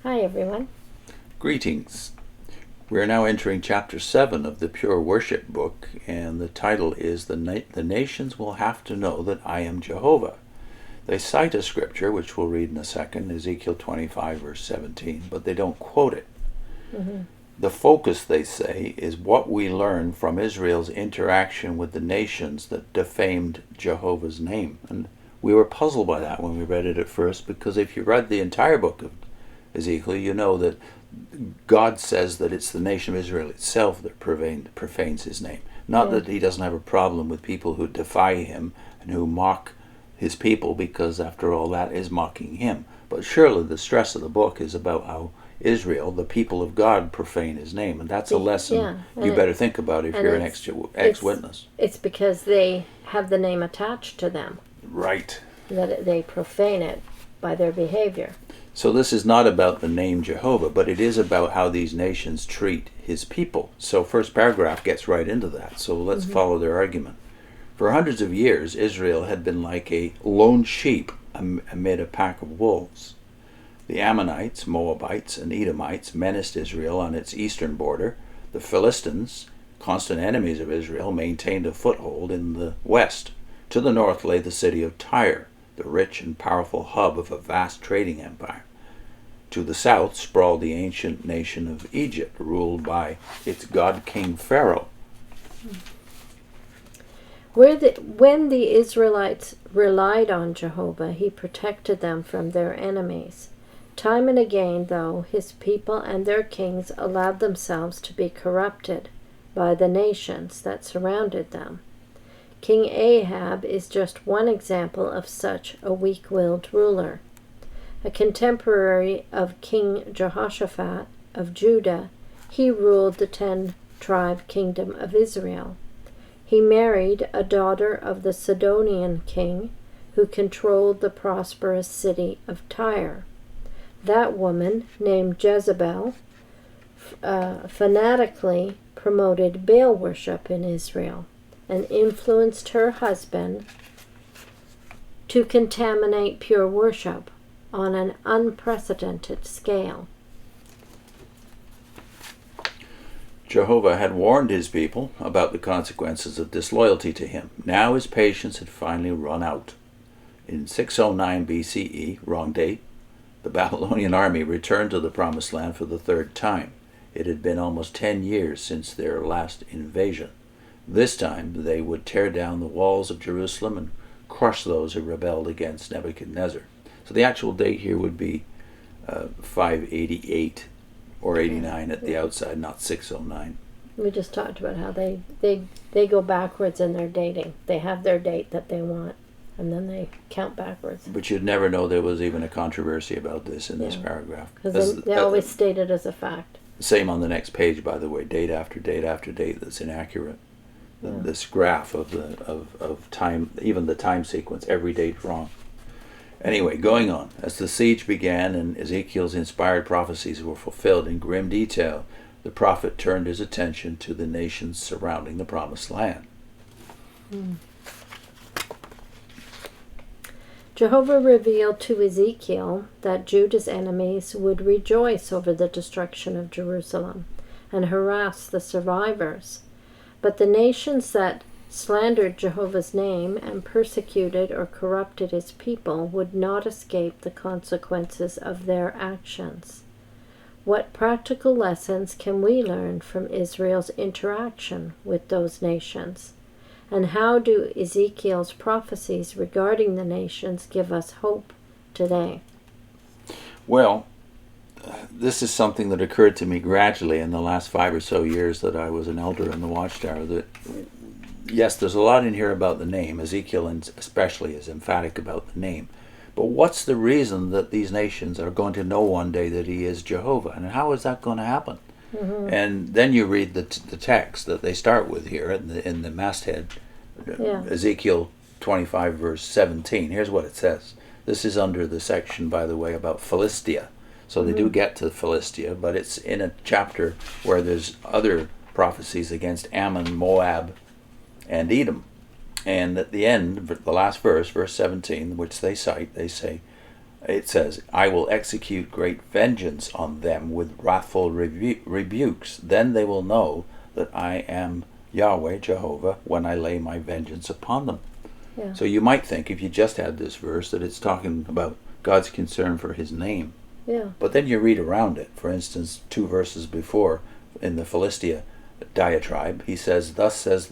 Hi, everyone. Greetings. We are now entering chapter 7 of the Pure Worship book, and the title is The Nations Will Have to Know That I Am Jehovah. They cite a scripture, which we'll read in a second, Ezekiel 25, verse 17, but they don't quote it. Mm-hmm. The focus, they say, is what we learn from Israel's interaction with the nations that defamed Jehovah's name. And we were puzzled by that when we read it at first, because if you read the entire book of Ezekiel, you know that God says that it's the nation of Israel itself that profanes his name. Not that he doesn't have a problem with people who defy him and who mock his people, because after all that is mocking him. But surely the stress of the book is about how Israel, the people of God, profane his name. And that's a lesson you better think about if you're an ex-witness. It's because they have the name attached to them. Right. That they profane it by their behavior. So this is not about the name Jehovah, but it is about how these nations treat his people. So first paragraph gets right into that. So let's follow their argument. For hundreds of years, Israel had been like a lone sheep amid a pack of wolves. The Ammonites, Moabites, and Edomites menaced Israel on its eastern border. The Philistines, constant enemies of Israel, maintained a foothold in the west. To the north lay the city of Tyre, the rich and powerful hub of a vast trading empire. To the south sprawled the ancient nation of Egypt, ruled by its god-king Pharaoh. When the Israelites relied on Jehovah, he protected them from their enemies. Time and again, though, his people and their kings allowed themselves to be corrupted by the nations that surrounded them. King Ahab is just one example of such a weak-willed ruler. A contemporary of King Jehoshaphat of Judah, he ruled the 10-tribe kingdom of Israel. He married a daughter of the Sidonian king who controlled the prosperous city of Tyre. That woman, named Jezebel, fanatically promoted Baal worship in Israel and influenced her husband to contaminate pure worship on an unprecedented scale. Jehovah had warned his people about the consequences of disloyalty to him. Now his patience had finally run out. In 609 BCE, wrong date, the Babylonian army returned to the Promised Land for the third time. It had been almost 10 years since their last invasion. This time they would tear down the walls of Jerusalem and crush those who rebelled against Nebuchadnezzar. So the actual date here would be 588 or 89 at the outside, not 609. We just talked about how they go backwards in their dating. They have their date that they want, and then they count backwards. But you'd never know there was even a controversy about this in this paragraph. Because they always state it as a fact. Same on the next page, by the way, date after date after date that's inaccurate. This graph of time, even the time sequence, every date wrong. Anyway, going on. As the siege began and Ezekiel's inspired prophecies were fulfilled in grim detail, the prophet turned his attention to the nations surrounding the Promised Land. Jehovah revealed to Ezekiel that Judah's enemies would rejoice over the destruction of Jerusalem and harass the survivors. But the nations that slandered Jehovah's name and persecuted or corrupted his people would not escape the consequences of their actions. What practical lessons can we learn from Israel's interaction with those nations? And how do Ezekiel's prophecies regarding the nations give us hope today? Well, this is something that occurred to me gradually in the last 5 or so years that I was an elder in the Watchtower. That yes, there's a lot in here about the name. Ezekiel especially is emphatic about the name. But what's the reason that these nations are going to know one day that he is Jehovah? And how is that going to happen? And then you read the text that they start with here in the masthead, Ezekiel 25 verse 17. Here's what it says. This is under the section, by the way, about Philistia. So they do get to Philistia, but it's in a chapter where there's other prophecies against Ammon, Moab, and Edom. And at the end, the last verse, verse 17, which they cite, they say, It says, I will execute great vengeance on them with wrathful rebukes. Then they will know that I am Yahweh, Jehovah, when I lay my vengeance upon them. Yeah. So you might think, if you just had this verse, that it's talking about God's concern for his name. Yeah. But then you read around it. For instance, 2 verses before, in the Philistia diatribe, he says, thus says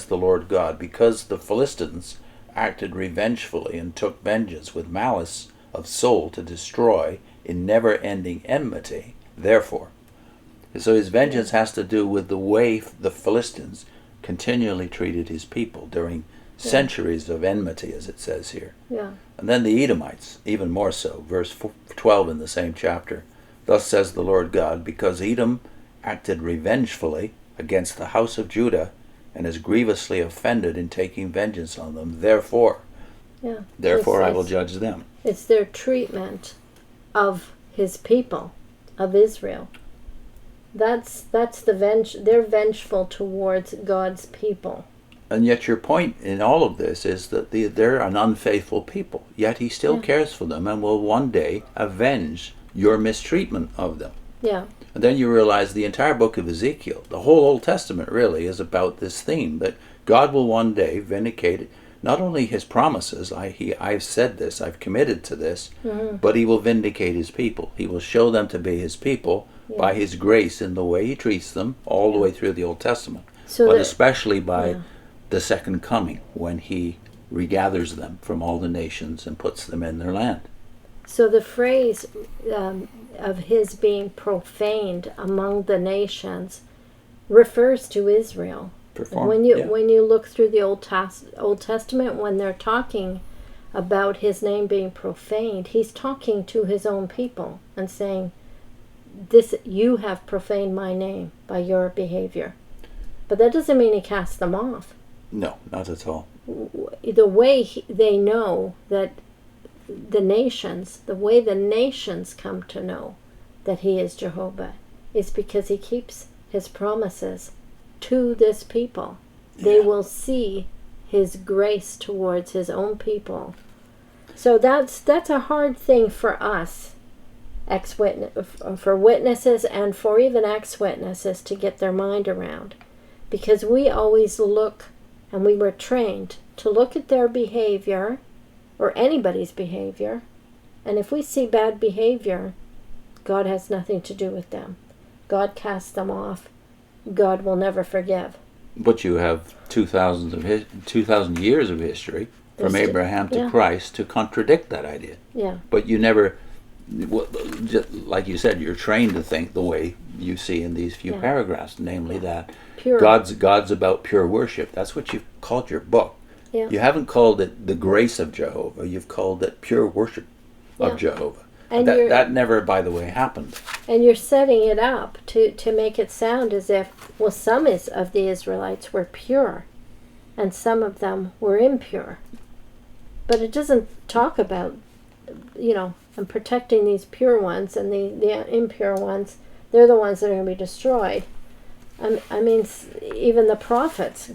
the Lord God, because the Philistines acted revengefully and took vengeance with malice of soul to destroy in never-ending enmity. Therefore, so his vengeance has to do with the way the Philistines continually treated his people during centuries of enmity, as it says here. Yeah. And then the Edomites, even more so. Verse 12 in the same chapter. Thus says the Lord God, because Edom acted revengefully against the house of Judah and is grievously offended in taking vengeance on them, therefore I will judge them. It's their treatment of his people, of Israel. That's they're vengeful towards God's people. And yet your point in all of this is that they're an unfaithful people, yet he still cares for them and will one day avenge your mistreatment of them. Yeah. And then you realize the entire book of Ezekiel, the whole Old Testament really, is about this theme, that God will one day vindicate not only his promises, I've said this, I've committed to this, but he will vindicate his people. He will show them to be his people by his grace in the way he treats them all the way through the Old Testament, but especially by the second coming, when he regathers them from all the nations and puts them in their land. So the phrase of his being profaned among the nations refers to Israel. When you look through the Old Testament, when they're talking about his name being profaned, he's talking to his own people and saying, "This you have profaned my name by your behavior." But that doesn't mean he casts them off. No, not at all. The way they know that the way the nations come to know that he is Jehovah is because he keeps his promises to this people. They will see his grace towards his own people. So that's a hard thing for us, for witnesses and for even ex-witnesses to get their mind around, because we always look, and we were trained to look at their behavior or anybody's behavior, and if we see bad behavior, God has nothing to do with them. God casts them off. God will never forgive. But you have 2,000 years of history from Abraham to Christ to contradict that idea. Yeah. But you never, like you said, you're trained to think the way you see in these few paragraphs, namely that Pure. God's about pure worship. That's what you've called your book. Yeah. You haven't called it the grace of Jehovah. You've called it pure worship of Jehovah. And that never, by the way, happened. And you're setting it up to make it sound as if, well, some of the Israelites were pure and some of them were impure. But it doesn't talk about, and protecting these pure ones, and the impure ones, they're the ones that are going to be destroyed. I mean, even the prophets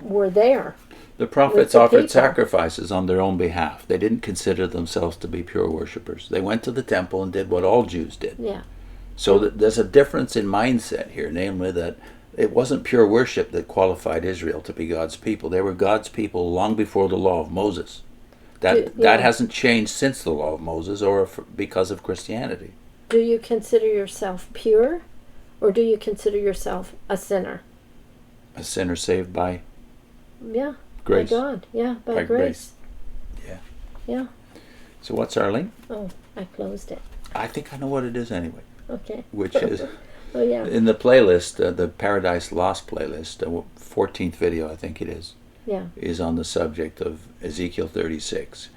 were there. The prophets offered sacrifices on their own behalf. They didn't consider themselves to be pure worshippers. They went to the temple and did what all Jews did. Yeah. So there's a difference in mindset here, namely that it wasn't pure worship that qualified Israel to be God's people. They were God's people long before the law of Moses. That hasn't changed since the law of Moses or because of Christianity. Do you consider yourself pure, or do you consider yourself a sinner? A sinner saved by grace. By God, by grace. Yeah. Yeah. So what's our link? Oh, I closed it. I think I know what it is anyway. Okay. Which is in the playlist, the Paradise Lost playlist, 14th video I think it is. Yeah. Is on the subject of Ezekiel 36.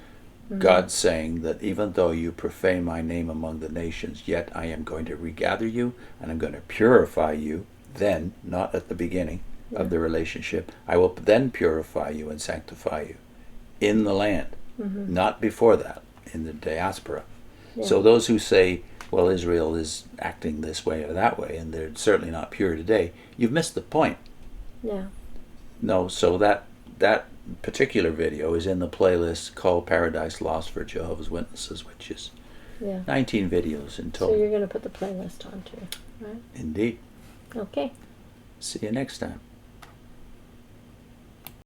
God saying that even though you profane my name among the nations, yet I am going to regather you and I'm going to purify you then, not at the beginning of the relationship. I will then purify you and sanctify you in the land, not before that, in the diaspora. Yeah. So those who say, well, Israel is acting this way or that way, and they're certainly not pure today, you've missed the point. Yeah. No, so that particular video is in the playlist called Paradise Lost for Jehovah's Witnesses, which is 19 videos in So total. you're going to put the playlist on too, right? Indeed. Okay. See you next time.